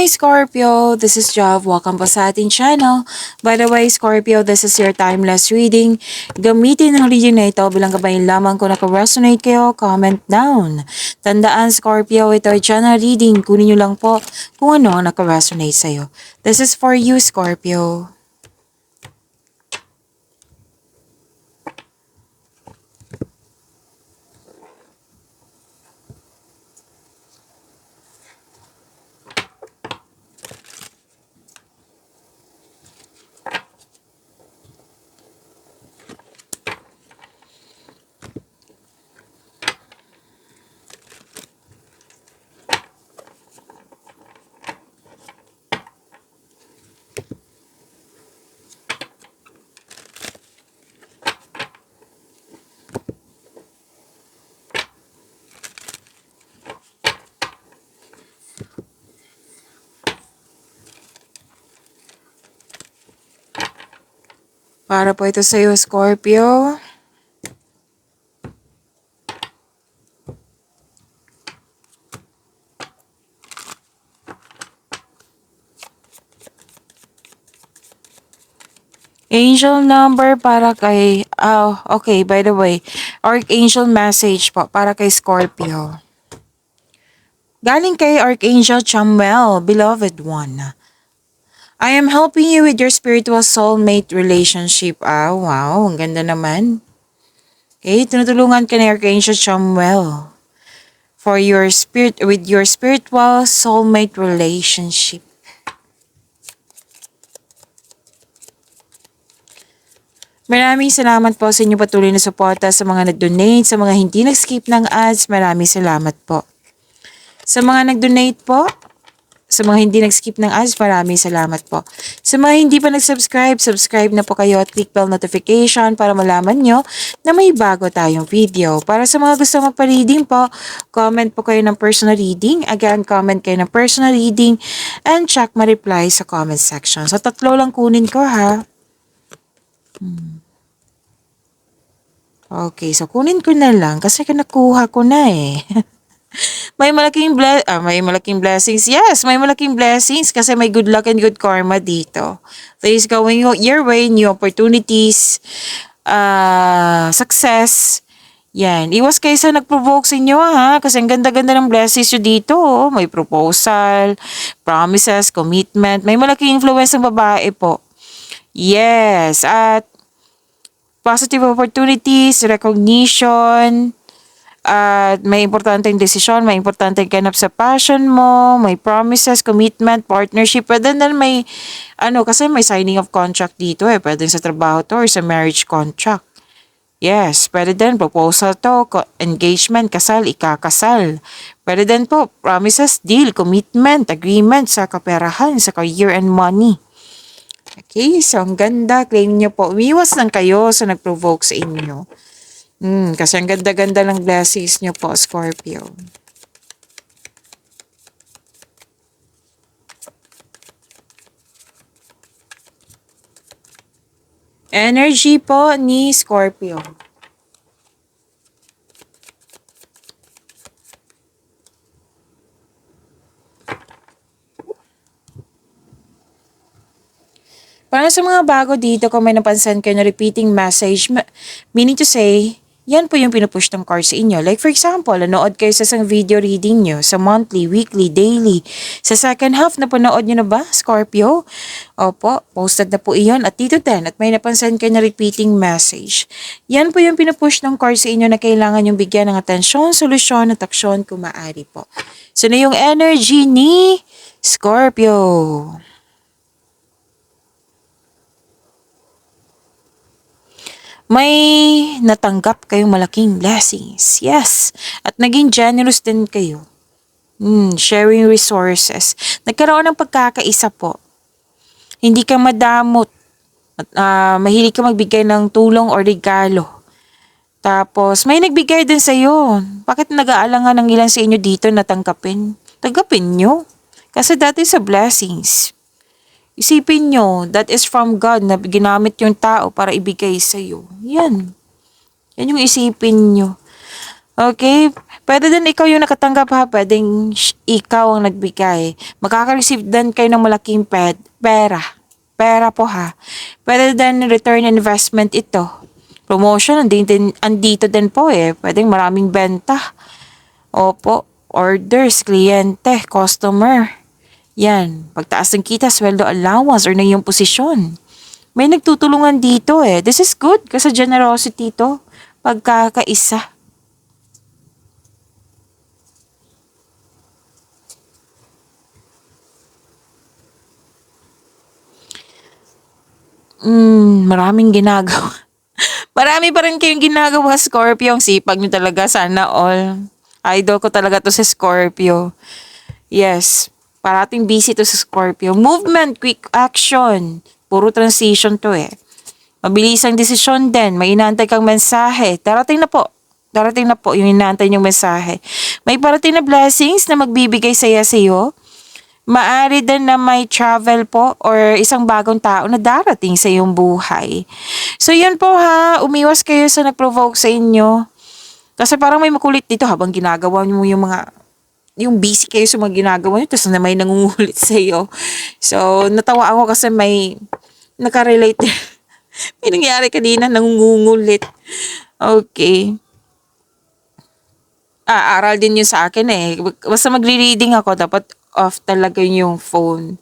Hey Scorpio, this is Jav. Welcome po sa ating channel. By the way, Scorpio, this is your timeless reading. Gamitin ang reading na ito bilang gabayan lamang kung naka-resonate kayo, comment down. Tandaan, Scorpio, ito ay channel reading. Kunin nyo lang po kung ano ang naka-resonate sa'yo. This is for you, Scorpio. Para po ito sa iyo, Scorpio. Angel number para kay, okay, by the way, Archangel message po para kay Scorpio. Galing kay Archangel Chamuel, beloved one. I am helping you with your spiritual soulmate relationship. Wow, ang ganda naman. Okay, tinutulungan ka ni Archangel Chamuel for your with your spiritual soulmate relationship. Maraming salamat po sa inyong patuloy na suporta sa mga nag-donate, sa mga hindi nag-skip ng ads. Maraming salamat po. Sa mga nag-donate po, sa mga hindi nag-skip ng ads, maraming salamat po. Sa mga hindi pa nag-subscribe, subscribe na po kayo at click bell notification para malaman nyo na may bago tayong video. Para sa mga gusto magpa-reading po, comment po kayo ng personal reading. Again, comment kayo ng personal reading and check ma-reply sa comment section. So, 3 lang kunin ko ha. Okay, so kunin ko na lang kasi nakuha ko na eh. May malaking blessings. Yes, may malaking blessings kasi may good luck and good karma dito. Things going your way, new opportunities, success. Yan. Iwas kayo sa nag-provoke sa inyo ha. Kasi ang ganda-ganda ng blessings nyo dito. Oh. May proposal, promises, commitment. May malaking influence ng babae po. Yes. At positive opportunities, recognition, at may importanteng desisyon, may importanteng ganap sa passion mo, may promises, commitment, partnership, pwede na may, kasi may signing of contract dito eh, pwede sa trabaho to or sa marriage contract. Yes, pwede din proposal to, engagement, kasal, ikakasal. Pwede din po, promises, deal, commitment, agreement sa kaperahan, sa career and money. Okay, so ang ganda, claim nyo po, umiwas lang kayo sa nag-provoke sa inyo. Kasi ang ganda-ganda ng blessings nyo po, Scorpio. Energy po ni Scorpio. Para sa mga bago dito, kung may napansin kayo na repeating message, meaning to say, yan po yung pinupush ng card sa inyo. Like for example, nanood kayo sa isang video reading nyo sa monthly, weekly, daily. Sa second half, napanood nyo na ba, Scorpio? Opo, posted na po iyon at dito din at may napansin kayo na repeating message. Yan po yung pinupush ng card sa inyo na kailangan yung bigyan ng atensyon, solusyon at aksyon kung maaari po. So na yung energy ni Scorpio. May natanggap kayong malaking blessings. Yes. At naging generous din kayo. Sharing resources. Nagkaroon ng pagkakaisa po. Hindi ka madamot. At, mahilig ka magbigay ng tulong o regalo. Tapos, may nagbigay din sa'yo. Bakit nag-aalangan ng ilan sa inyo dito na tanggapin? Tanggapin nyo. Kasi that is a blessings. Isipin nyo, that is from God na ginamit yung tao para ibigay sa'yo. Yan. Yan yung isipin nyo. Okay? Pwede din ikaw yung nakatanggap ha, pwedeng ikaw ang nagbigay. Makaka-receive din kayo ng malaking pera. Pera po ha. Pwede din return investment ito. Promotion, andito din po eh. Pwedeng maraming benta. Opo, orders, kliyente, customer. Yan, pagtaas ng kita, sweldo allowance or na yung posisyon. May nagtutulungan dito eh. This is good kasi generosity to. Pagkakaisa. Maraming ginagawa. Marami pa rin kayong ginagawa, Scorpio. Ang sipag nyo talaga, sana all. Idol ko talaga to si Scorpio. Yes, parating busy to si Scorpio. Movement, quick action. Puro transition to eh. Mabilis ang desisyon din. May inaantay kang mensahe. Darating na po. Darating na po yung inaantay niyong mensahe. May parating na blessings na magbibigay saya sa iyo. Maari din na may travel po or isang bagong tao na darating sa iyong buhay. So yun po ha, umiwas kayo sa nag-provoke sa inyo. Kasi parang may makulit dito habang ginagawa mo yung busy kayo sa mga ginagawa nyo, tapos na may nangungulit sa iyo. So natawa ako kasi may nakarelate. May nangyari kanina, nangungulit. Okay. Aral din yun sa akin eh. Basta magre-reading ako, dapat off talaga yung phone.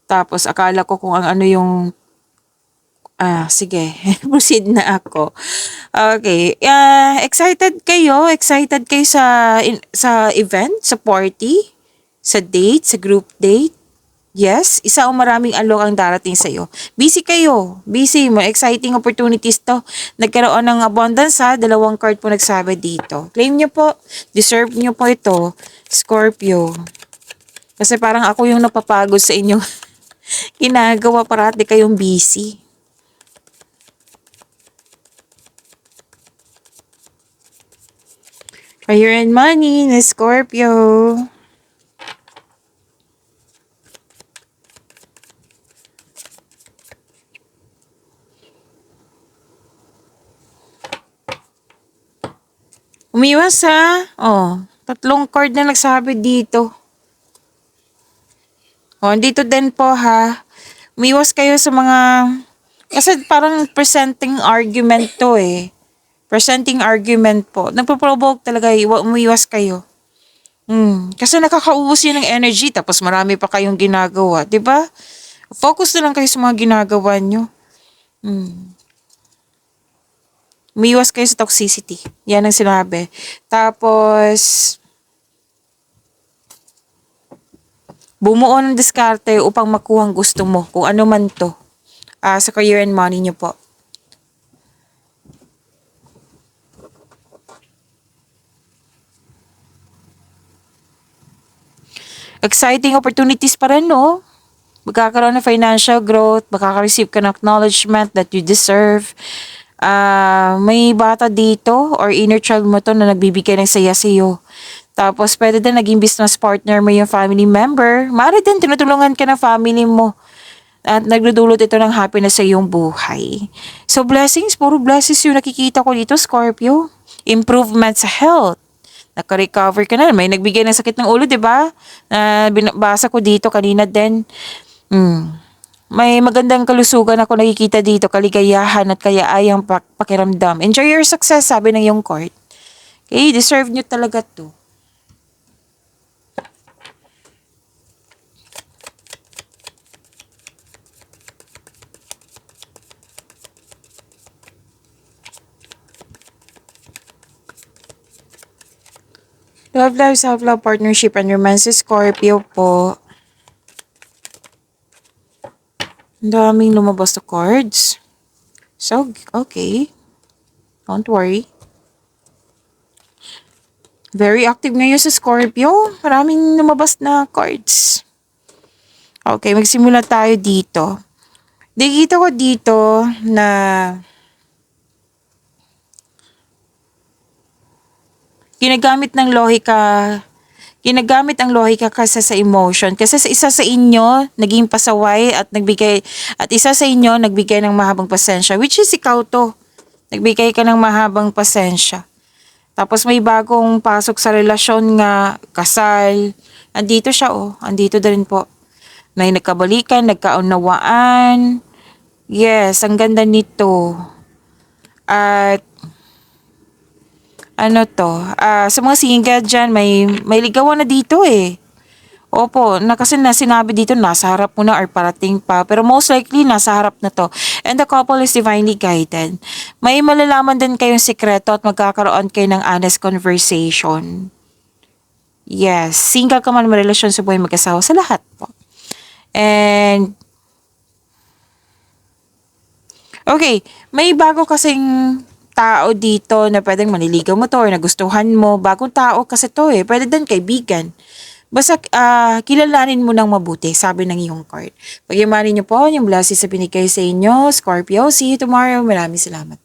Tapos akala ko kung ano yung sige. Proceed na ako. Okay. Excited kayo sa event, sa party, sa date, sa group date. Yes, isa o maraming alok ang darating sa iyo. Busy kayo. Busy mo. Exciting opportunities to. Nagkaroon ng abundance ha. 2 card po nagsabi dito. Claim nyo po. Deserve nyo po ito. Scorpio. Kasi parang ako yung napapagod sa inyo. Ginagawa parati kayong busy. Career and money na Scorpio. Umiwas ha. 3 card na nagsabi dito. Dito din po ha. Umiwas kayo sa mga... Kasi parang presenting argument to eh. Presenting argument po. Nagpo-provoke talaga. Umiwas kayo. Kasi nakakaubos yun ng energy tapos marami pa kayong ginagawa. 'Di ba? Focus na lang kayo sa mga ginagawa nyo. Umiwas kayo sa toxicity. Yan ang sinabi. Tapos, bumuo ng diskarte upang makuha ang gusto mo. Kung ano man to. Sa career and money nyo po. Exciting opportunities pa rin, no? Magkakaroon ng financial growth, makaka-receive ka ng acknowledgement that you deserve. May bata dito or inner child mo to na nagbibigay ng saya sa iyo. Tapos, pwede din naging business partner mo yung family member. Maaari din, tinutulungan ka ng family mo. At nagdudulot ito ng happiness sa iyong buhay. So, blessings, puro blessings yung nakikita ko dito, Scorpio. Improvement sa health. Naka-recover ka na. May nagbigay ng sakit ng ulo, di ba? Binabasa ko dito kanina din. May magandang kalusugan ako nakikita dito, kaligayahan at kayaayang pakiramdam. Enjoy your success, sabi ng iyong court. Okay, deserve nyo talaga to. Love, life, self-love, partnership, and romance, Scorpio po. Ang daming lumabas na cards. So, okay. Don't worry. Very active ngayon sa Scorpio. Maraming lumabas na cards. Okay, magsimula tayo dito. Nakikita ko dito na ginagamit ang lohika kasi sa emotion. Kasi sa isa sa inyo, naging pasaway at isa sa inyo, nagbigay ng mahabang pasensya. Which is ikaw to. Nagbigay ka ng mahabang pasensya. Tapos may bagong pasok sa relasyon nga, kasal. Andito siya oh, andito na rin po. May nagkabalikan, nagkaunawaan. Yes, ang ganda nito. At ano to, sa mga single dyan, may ligawan na dito eh. Opo, kasi na sinabi dito nasa harap mo na or parating pa. Pero most likely nasa harap na to. And the couple is divinely guided. May malalaman din kayong sikreto at magkakaroon kayo ng honest conversation. Yes, single ka man, marelasyon sa buhay mag-asawa, sa lahat po. And okay, may bago kasing tao dito na pwedeng maniligaw mo to or nagustuhan mo. Bagong tao kasi to eh. Pwede din kaibigan. Basta kilalanin mo ng mabuti, sabi ng iyong card. Pagyamanin niyo po yung blessings sa binigay sa inyo, Scorpio. See you tomorrow. Maraming salamat.